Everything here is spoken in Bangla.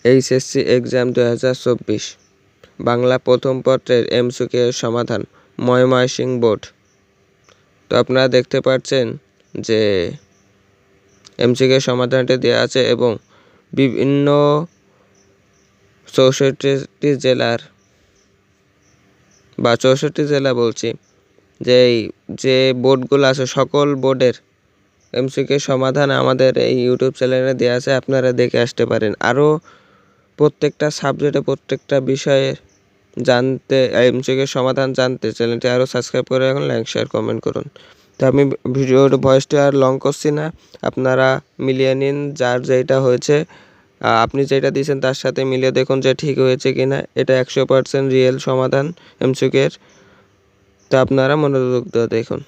এইচএসসি এক্সাম 2024 বাংলা প্রথম পত্রের এমসিকিউ এর সমাধান ময়মনসিংহ বোর্ড। তো আপনারা দেখতে পাচ্ছেন যে এমসিকিউ সমাধানটি দেওয়া আছে এবং বিভিন্ন 64টি জেলার বা 64 জেলা বলছি যে বোর্ডগুলো আছে সকল বোর্ডের এমসিকিউ সমাধান আমাদের এই ইউটিউব চ্যানেলে দেওয়া আছে, আপনারা দেখে আসতে পারেন। আরও প্রত্যেকটা সাবজেক্টে প্রত্যেকটা বিষয়ে জানতে এমসিকিউ সমাধান জানতে চ্যানেলটি আরও সাবস্ক্রাইব করে রাখুন, লাইক শেয়ার কমেন্ট করুন। তো আমি ভিডিওর ভয়েসটি আর লং করছি না, আপনারা মিলিয়ে নিন যার যেটা হয়েছে, আপনি যেটা দিয়েছেন তার সাথে মিলিয়ে দেখুন যে ঠিক হয়েছে কিনা। এটা 100% রিয়েল সমাধান এমসিকিউ এর। তো আপনারা মনোযোগ দিয়ে দেখুন।